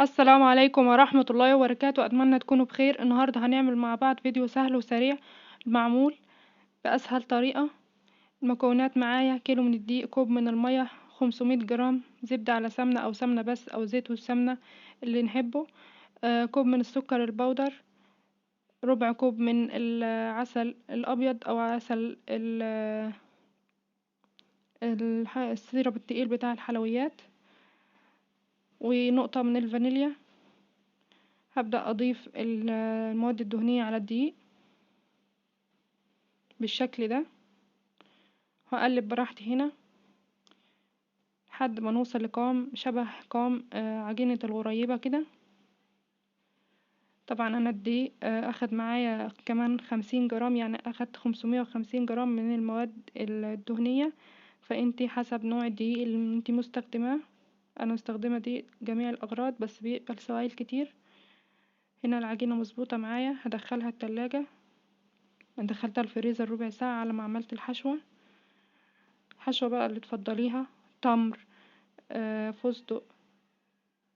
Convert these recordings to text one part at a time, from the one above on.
السلام عليكم ورحمة الله وبركاته. أتمنى تكونوا بخير. النهاردة هنعمل مع بعض فيديو سهل وسريع معمول بأسهل طريقة. المكونات معايا: كيلو من الدقيق، كوب من المية، 500 جرام زبدة على سمنة أو سمنة بس أو زيت والسمنة اللي نحبه، كوب من السكر البودر، ربع كوب من العسل الأبيض أو عسل السيرب التقيل بتاع الحلويات، ونقطة من الفانيليا. هبدأ أضيف المواد الدهنية على الدقيق بالشكل ده، وهقلب براحتي هنا لحد ما نوصل لقوام شبه قوام عجينة الغريبة كده. طبعا انا الدقيق اخد معايا كمان 50 جرام، يعني اخدت 550 جرام من المواد الدهنية، فانتي حسب نوع الدقيق اللي انتي مستخدماه. انا مستخدمة دقيق جميع الاغراض بس بيقبل سوائل كتير. هنا العجينة مظبوطة معايا، هدخلها التلاجة. دخلتها الفريزر ربع ساعة على ما عملت الحشوة. الحشوة بقى اللي تفضليها: تمر، فستق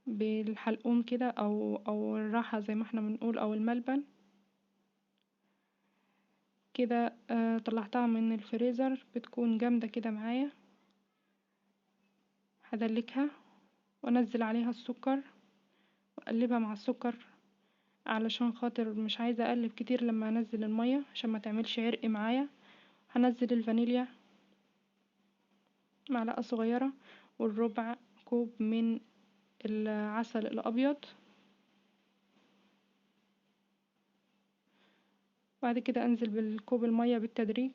بالحلقوم كده او الراحة زي ما احنا بنقول، او الملبن كده. طلعتها من الفريزر بتكون جامدة كده معايا. هدلكها وانزل عليها السكر واقلبها مع السكر، علشان خاطر مش عايزة اقلب كتير لما انزل المية عشان ما تعملش عرق معايا. هنزل الفانيليا معلقة صغيرة، والربع كوب من العسل الابيض. بعد كده انزل بالكوب المية بالتدريج.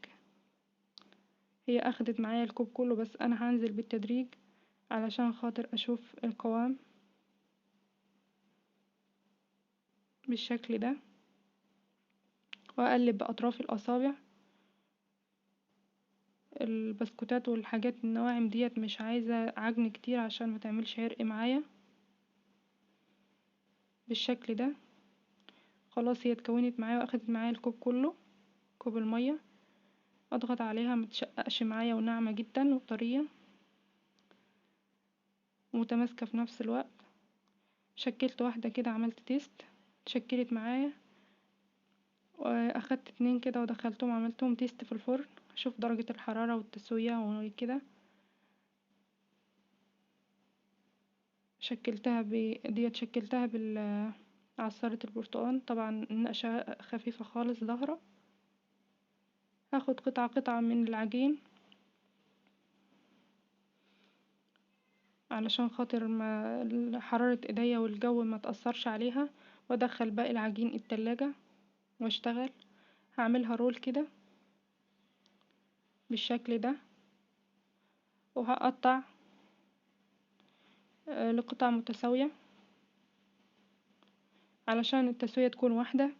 هي اخدت معايا الكوب كله بس انا هنزل بالتدريج علشان خاطر اشوف القوام بالشكل ده، واقلب باطراف الاصابع. البسكوتات والحاجات النواعم ديت مش عايزة عجن كتير عشان ما تعملش عرق معايا بالشكل ده. خلاص هي اتكونت معايا واخدت معايا الكوب كله، كوب المية. اضغط عليها متشققش معايا وناعمة جدا وطرية ومتماسكة في نفس الوقت. شكلت واحدة كده، عملت تيست، شكلت معايا. واخدت اتنين كده ودخلتهم عملتهم تيست في الفرن، اشوف درجة الحرارة والتسوية وكده. ديت شكلتها عصارة البرتقال. طبعا النقشة خفيفة خالص ظاهرة. هاخد قطعة قطعة من العجين علشان خاطر ما حرارة ايديا والجو ما تأثرش عليها، وادخل باقي العجين التلاجة واشتغل. هعملها رول كده بالشكل ده، وهقطع لقطع متساوية علشان التسوية تكون واحدة.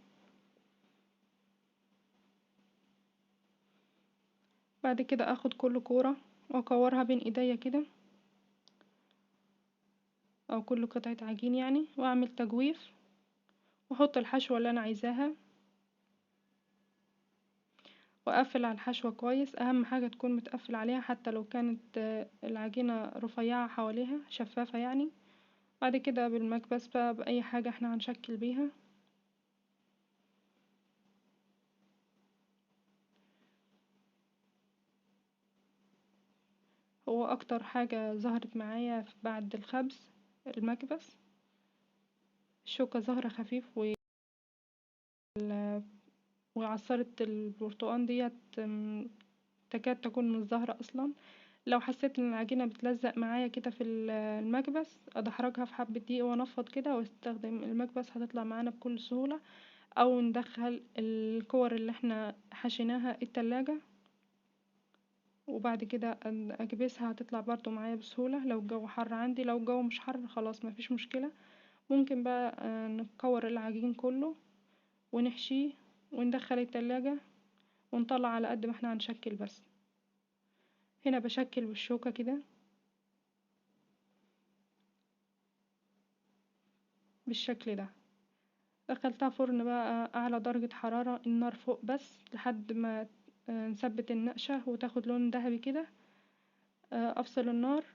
بعد كده اخد كل كورة واكورها بين ايديا كده، او كل قطعة عجين يعني، واعمل تجويف واحط الحشوة اللي انا عايزاها، واقفل على الحشوة كويس. اهم حاجة تكون متقفل عليها حتى لو كانت العجينة رفيعة حواليها شفافة يعني. بعد كده بالمكبس بقى باي حاجة احنا هنشكل بيها. هو اكتر حاجة ظهرت معايا بعد الخبز المكبس. الشوكة ظهرة خفيف وعصارة البرتقال ديت تكاد تكون مش ظاهرة اصلا. لو حسيت ان العجينة بتلزق معايا كده في المكبس، ادحرجها في حبة دقيق وانفض كده واستخدم المكبس، هتطلع معانا بكل سهولة. او ندخل الكور اللي احنا حشيناها التلاجة، وبعد كده اكبسها هتطلع برضو معايا بسهولة. لو الجو حر عندي، لو الجو مش حر خلاص مفيش مشكلة. ممكن بقى نكور العجين كله ونحشيه وندخل التلاجة ونطلع على قد ما احنا هنشكل بس. هنا بشكل بالشوكة كده بالشكل ده. دخلتها فرن بقى اعلى درجة حرارة، النار فوق بس لحد ما نثبت النقشة وتاخد لون ذهبي كده. افصل النار،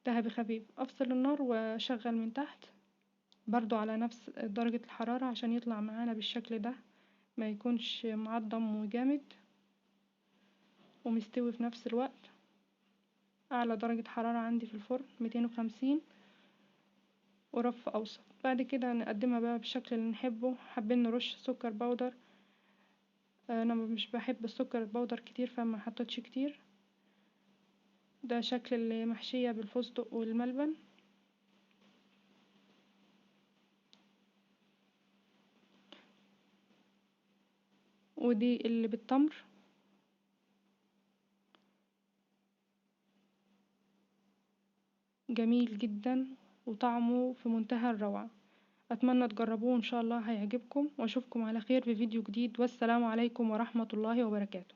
ذهبي خفيف، افصل النار واشغل من تحت برضو على نفس درجة الحرارة عشان يطلع معانا بالشكل ده، ما يكونش معضم وجامد ومستوي في نفس الوقت. اعلى درجة حرارة عندي في الفرن 250 ورف اوسط. بعد كده نقدمها بقى بالشكل اللي نحبه. حابين نرش سكر بودر، انا مش بحب السكر البودر كتير فما حطيتش كتير. ده شكل اللي محشية بالفستق والملبن. ودي اللي بالتمر. جميل جدا وطعمه في منتهى الروعة. اتمنى تجربوه ان شاء الله هيعجبكم، واشوفكم على خير في فيديو جديد، والسلام عليكم ورحمة الله وبركاته.